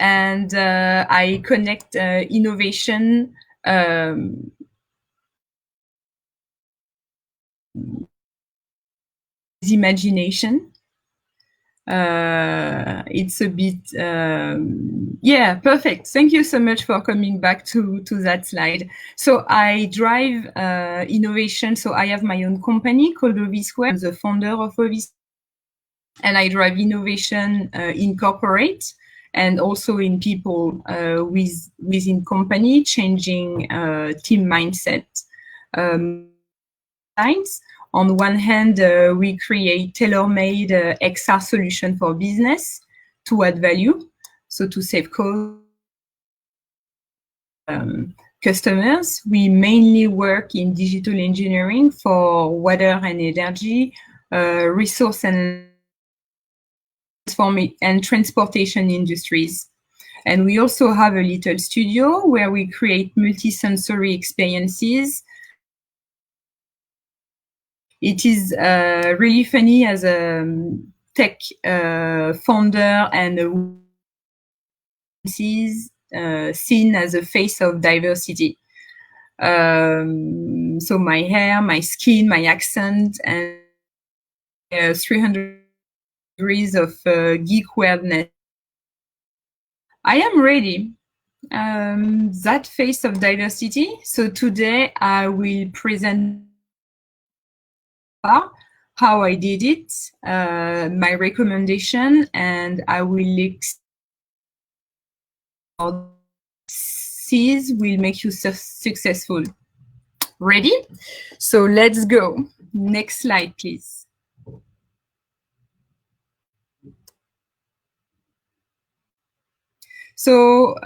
and I connect innovation with imagination. It's a bit, yeah, perfect. Thank you so much for coming back to that slide. So I drive innovation. So I have my own company called Ovisware. I'm the founder of Ovis, and I drive innovation in corporate and also in people within company, changing team mindset. On one hand, we create tailor-made XR solution for business to add value, so to save costs. Customers, we mainly work in digital engineering for water and energy, resource and transportation industries. And we also have a little studio where we create multi-sensory experiences. It is really funny as a tech founder and seen as a face of diversity. So my hair, my skin, my accent, and 300 degrees of geek weirdness. I am ready. That face of diversity. So today I will present how I did it, my recommendation, and I will will make you successful. Ready? So let's go. Next slide, please. So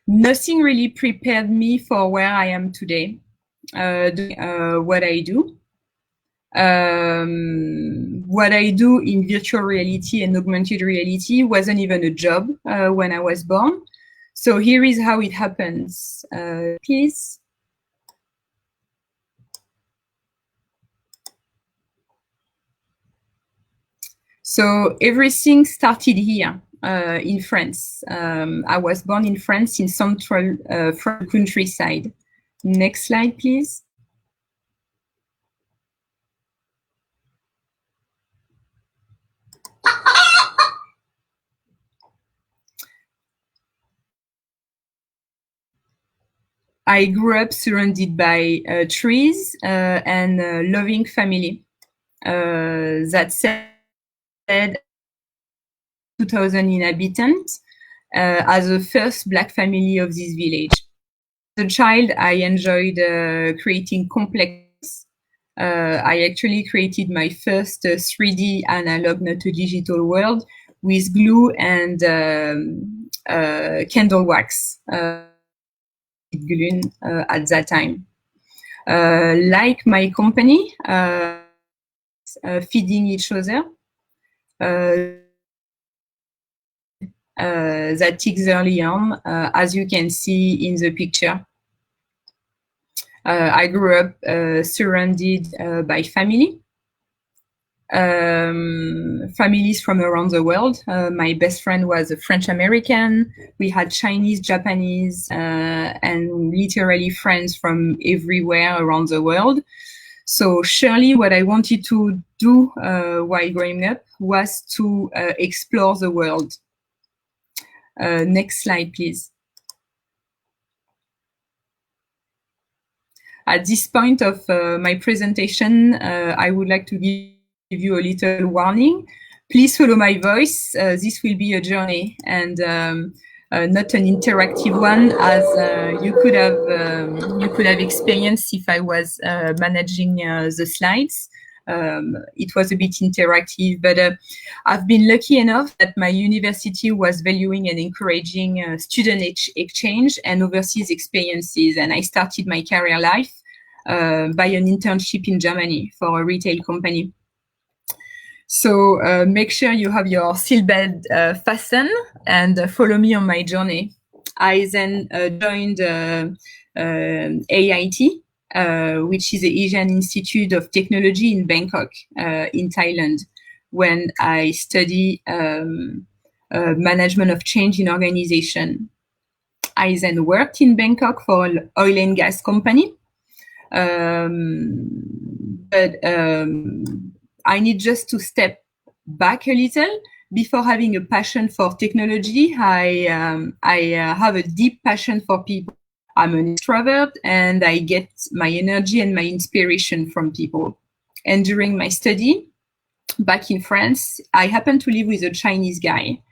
nothing really prepared me for where I am today, what I do. What I do in virtual reality and augmented reality wasn't even a job when I was born. So here is how it happens. Please. So everything started here in France. I was born in France, in central French countryside. Next slide, please. I grew up surrounded by trees and a loving family. That said, 2,000 inhabitants as the first Black family of this village. As a child, I enjoyed creating complex. I actually created my first 3D analog, not a digital world, with glue and candle wax. At that time. Like my company, feeding each other, that ticks early on, as you can see in the picture. I grew up surrounded by family. Families from around the world. My best friend was a French American. We had Chinese, Japanese, and literally friends from everywhere around the world. So surely what I wanted to do while growing up was to explore the world. Next slide, please. At this point of my presentation, I would like to give you a little warning. Please follow my voice. This will be a journey and not an interactive one, as you could have experienced if I was managing the slides. It was a bit interactive, but I've been lucky enough that my university was valuing and encouraging student exchange and overseas experiences, and I started my career life by an internship in Germany for a retail company. So make sure you have your seatbelt fastened and follow me on my journey. I then joined AIT, which is the Asian Institute of Technology in Bangkok, in Thailand, when I study management of change in organization. I then worked in Bangkok for an oil and gas company. But I need just to step back a little. Before having a passion for technology, I have a deep passion for people. I'm an extrovert and I get my energy and my inspiration from people. And during my study back in France, I happened to live with a Chinese guy.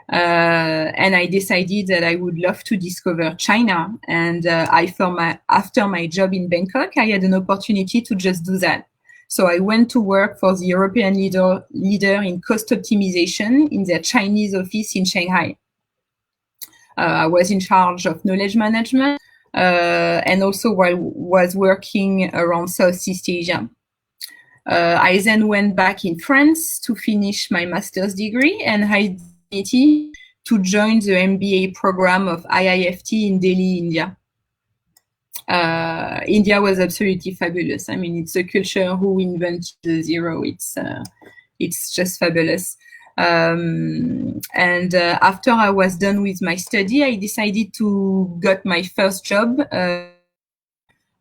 And I decided that I would love to discover China. And after my job in Bangkok, I had an opportunity to just do that. So I went to work for the European leader in cost optimization in their Chinese office in Shanghai. I was in charge of knowledge management and also was working around Southeast Asia. I then went back in France to finish my master's degree and had to join the MBA program of IIFT in Delhi, India. India was absolutely fabulous. I mean, it's a culture who invented the zero. It's just fabulous. And after I was done with my study, I decided to get my first job.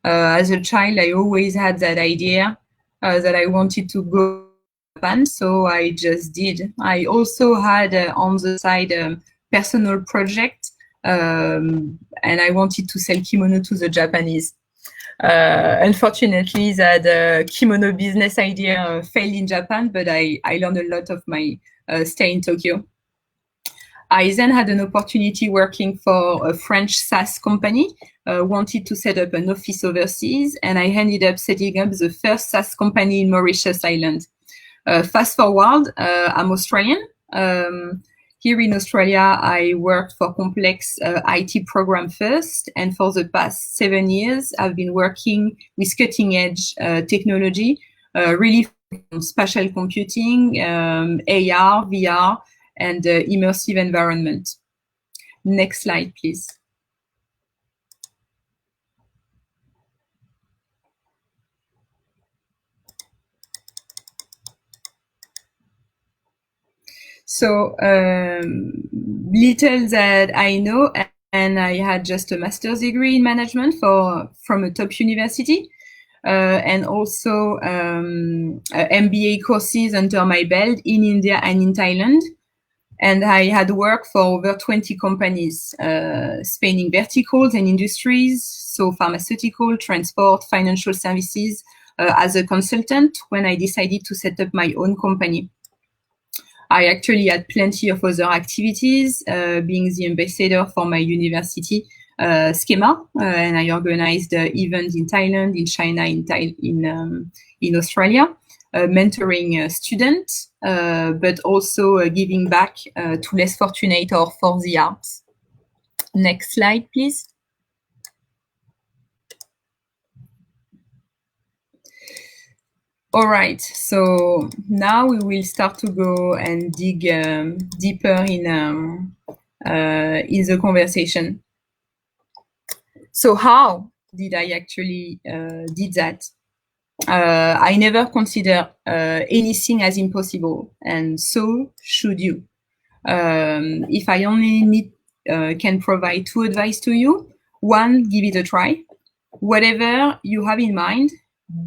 As a child, I always had that idea that I wanted to go to Japan, so I just did. I also had on the side a personal project, and I wanted to sell kimono to the Japanese. Unfortunately, that kimono business idea failed in Japan, but I learned a lot of my stay in Tokyo. I then had an opportunity working for a French SaaS company, wanted to set up an office overseas, and I ended up setting up the first SaaS company in Mauritius Island. Fast forward, I'm Australian. Here in Australia, I worked for complex IT program first, and for the past 7 years, I've been working with cutting-edge technology, really on spatial computing, AR, VR, and immersive environment. Next slide, please. So little that I know, and I had just a master's degree in management from a top university, and also MBA courses under my belt in India and in Thailand. And I had worked for over 20 companies, spanning verticals and industries, so pharmaceutical, transport, financial services, as a consultant when I decided to set up my own company. I actually had plenty of other activities, being the ambassador for my university, Schema, and I organized events in Thailand, in China, in Australia, mentoring students, but also giving back to less fortunate or for the arts. Next slide, please. All right, so now we will start to go and dig deeper in the conversation. So how did I actually did that? I never consider anything as impossible, and so should you. If I only can provide 2 advice to you: 1, give it a try. Whatever you have in mind,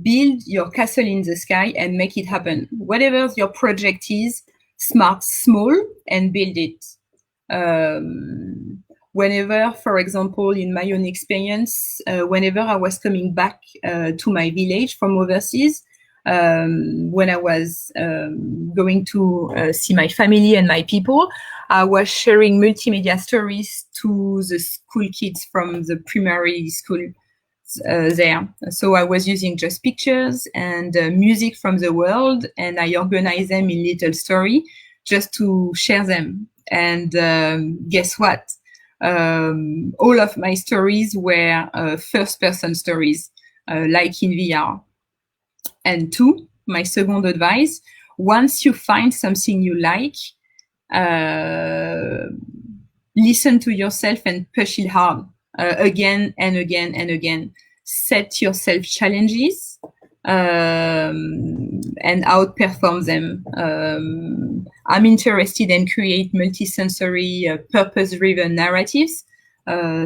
build your castle in the sky and make it happen. Whatever your project is, start small and build it. Whenever, for example, in my own experience, whenever I was coming back to my village from overseas, when I was going to see my family and my people, I was sharing multimedia stories to the school kids from the primary school there. So I was using just pictures and music from the world, and I organized them in little story just to share them. And guess what? All of my stories were first-person stories, like in VR. And 2, my second advice: once you find something you like, listen to yourself and push it hard again and again and again. Set yourself challenges, and outperform them. I'm interested in create multisensory, purpose-driven narratives,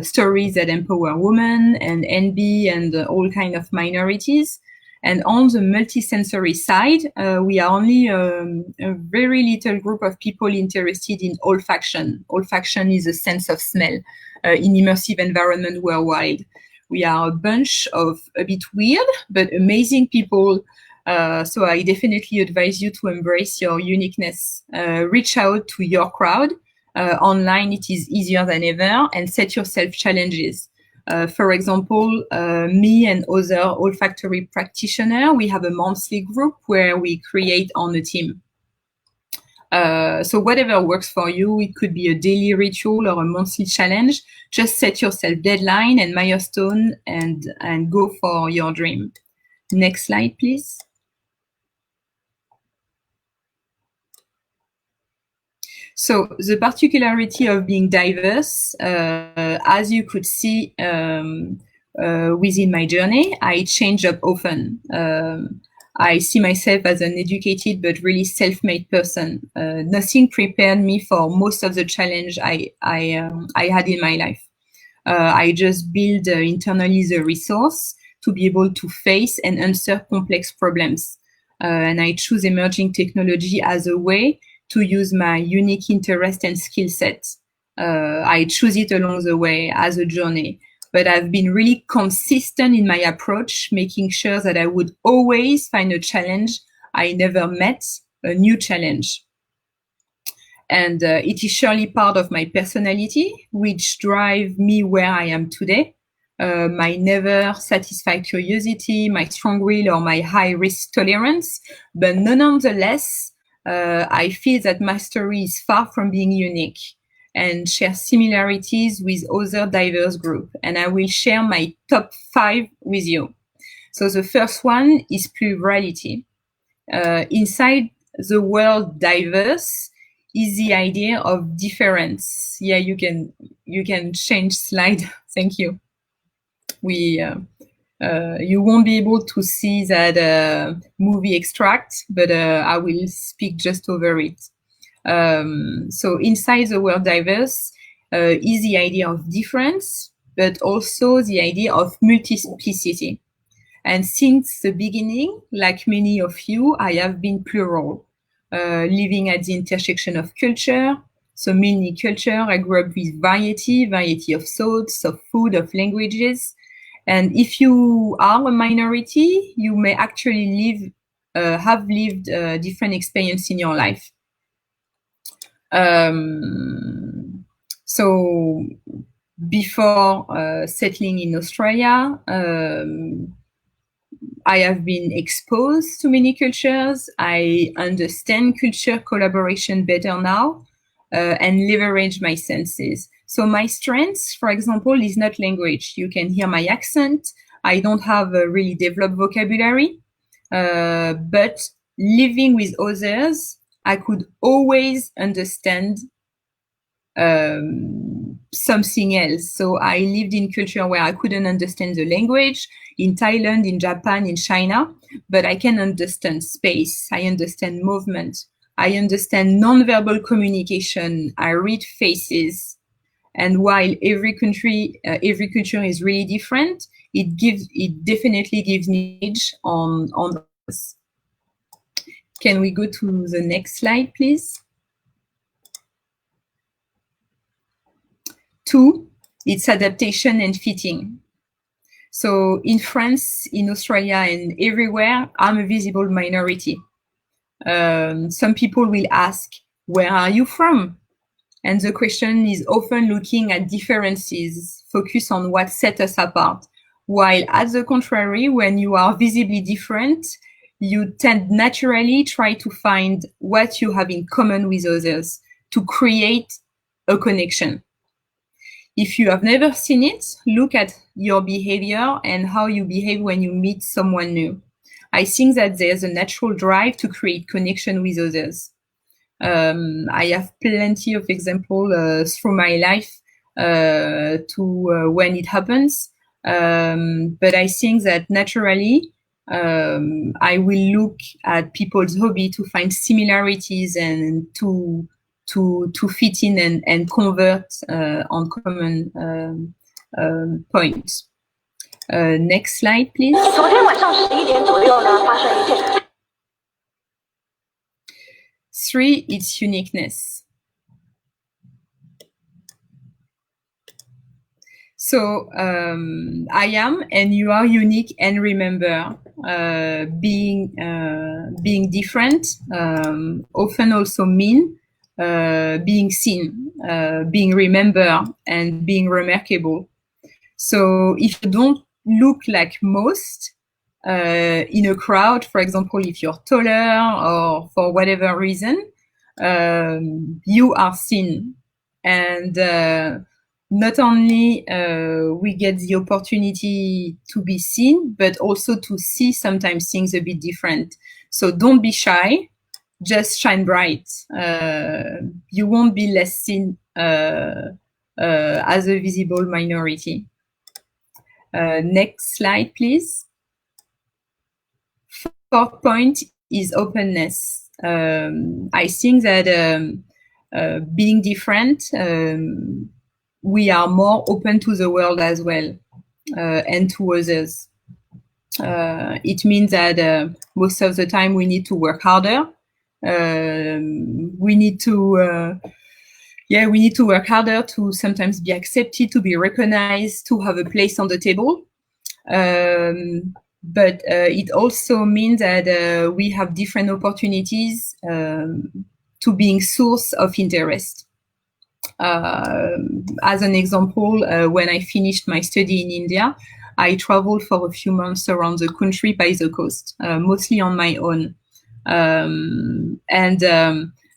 stories that empower women and NB and all kind of minorities. And on the multisensory side, we are only a very little group of people interested in olfaction. Olfaction is a sense of smell in immersive environment worldwide. We are a bunch of a bit weird, but amazing people. So I definitely advise you to embrace your uniqueness. Reach out to your crowd. Online, it is easier than ever, and set yourself challenges. For example, me and other olfactory practitioners, we have a monthly group where we create on a team. So whatever works for you, it could be a daily ritual or a monthly challenge. Just set yourself deadline and milestone and go for your dream. Next slide, please. So the particularity of being diverse, as you could see within my journey, I change up often. I see myself as an educated but really self-made person. Nothing prepared me for most of the challenge I had in my life. I just build internally the resource to be able to face and answer complex problems. And I choose emerging technology as a way to use my unique interest and skill set. I choose it along the way as a journey. But I've been really consistent in my approach, making sure that I would always find a challenge I never met, a new challenge. And it is surely part of my personality, which drive me where I am today. My never satisfied curiosity, my strong will, or my high risk tolerance. But nonetheless, I feel that my story is far from being unique and share similarities with other diverse groups. And I will share my top 5 with you. So the first one is plurality. Inside the word diverse is the idea of difference. Yeah, you can change slide. Thank you. You won't be able to see that movie extract, but I will speak just over it. So inside the word diverse is the idea of difference, but also the idea of multiplicity. And since the beginning, like many of you, I have been plural, living at the intersection of culture. So many culture, I grew up with variety of thoughts, of food, of languages. And if you are a minority, you may actually have lived different experience in your life. So before settling in Australia, I have been exposed to many cultures. I understand culture collaboration better now and leverage my senses. So my strength, for example, is not language. You can hear my accent. I don't have a really developed vocabulary, but living with others, I could always understand something else. So I lived in culture where I couldn't understand the language, in Thailand, in Japan, in China, but I can understand space. I understand movement. I understand nonverbal communication. I read faces. And while every culture is really different, it definitely gives me edge on us. Can we go to the next slide, please? 2, it's adaptation and fitting. So in France, in Australia, and everywhere, I'm a visible minority. Some people will ask, where are you from? And the question is often looking at differences, focus on what sets us apart. While at the contrary, when you are visibly different, you tend naturally try to find what you have in common with others to create a connection. If you have never seen it, look at your behavior and how you behave when you meet someone new. I think that there's a natural drive to create connection with others. I have plenty of examples through my life to when it happens. But I think that naturally, I will look at people's hobby to find similarities and to fit in and convert on common points. Next slide, please. 昨天晚上11点左右呢，发生一件。 3, its uniqueness. So I am and you are unique, and remember, being different often also mean being seen, being remembered, and being remarkable. So if you don't look like most in a crowd, for example, if you're taller or for whatever reason, you are seen. And not only we get the opportunity to be seen, but also to see sometimes things a bit different. So don't be shy, just shine bright. You won't be less seen as a visible minority. Next slide, please. 4th point is openness. I think that being different, we are more open to the world as well, and to others. It means that most of the time we need to work harder. We need to work harder to sometimes be accepted, to be recognized, to have a place on the table. But it also means that we have different opportunities to being source of interest. As an example, when I finished my study in India, I traveled for a few months around the country by the coast, mostly on my own.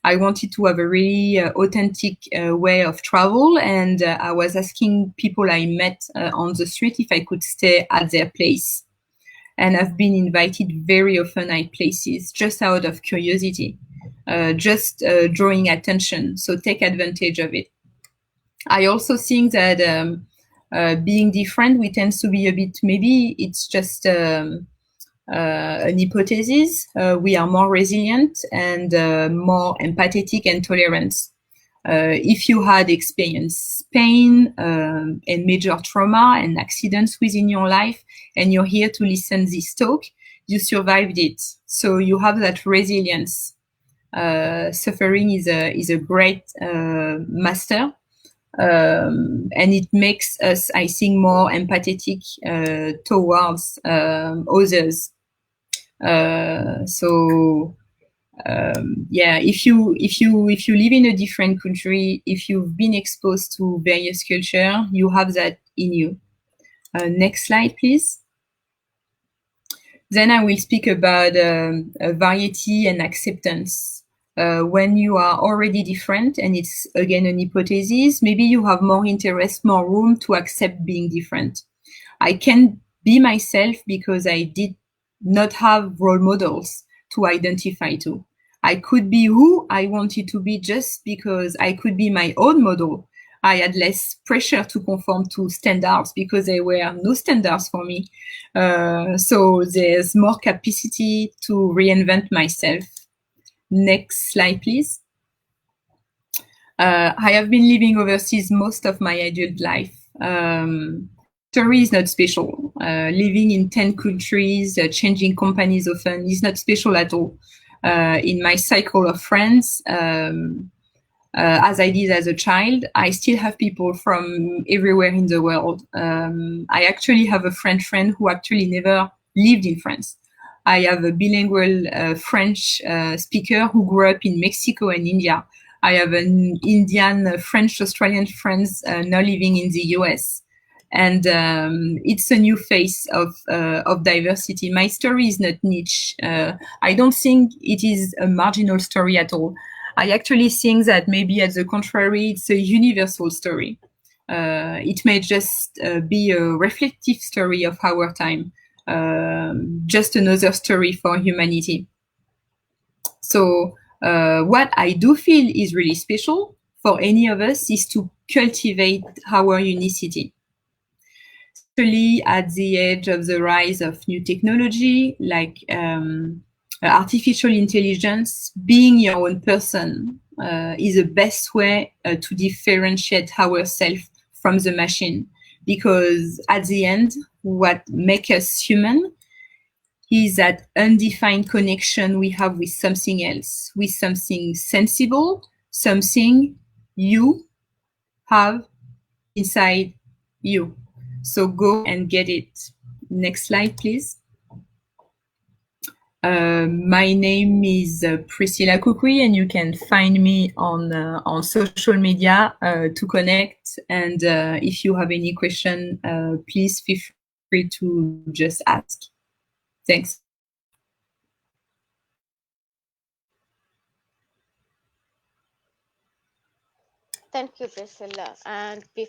I wanted to have a really authentic way of travel, and I was asking people I met on the street if I could stay at their place. And I've been invited very often at places just out of curiosity, just drawing attention. So take advantage of it. I also think that being different, we tend to be a bit, maybe it's just an hypothesis. We are more resilient and more empathetic and tolerant. If you had experienced pain and major trauma and accidents within your life, and you're here to listen this talk, you survived it. So you have that resilience. Suffering is a great master, and it makes us, I think, more empathetic towards others. If you live in a different country, if you've been exposed to various cultures, you have that in you. Next slide, please. Then I will speak about variety and acceptance. When you are already different, and it's again an hypothesis, maybe you have more interest, more room to accept being different. I can be myself because I did not have role models to identify to. I could be who I wanted to be just because I could be my own model. I had less pressure to conform to standards because there were no standards for me. So there's more capacity to reinvent myself. Next slide, please. I have been living overseas most of my adult life. Story is not special. Living in 10 countries, changing companies often is not special at all. In my cycle of friends, as I did as a child, I still have people from everywhere in the world. I actually have a French friend who actually never lived in France. I have a bilingual French speaker who grew up in Mexico and India. I have an Indian, French, Australian friends now living in the US. And it's a new face of diversity. My story is not niche. I don't think it is a marginal story at all. I actually think that maybe at the contrary, it's a universal story. It may just be a reflective story of our time, just another story for humanity. So what I do feel is really special for any of us is to cultivate our unicity. at the edge of the rise of new technology, like artificial intelligence. Being your own person is the best way to differentiate ourselves from the machine. Because at the end, what makes us human is that undefined connection we have with something else, with something sensible, something you have inside you. So go and get it. Next slide, please. My name is Priscilla Koukoui, and you can find me on social media to connect. And if you have any question, please feel free to just ask. Thanks. Thank you, Priscilla. And before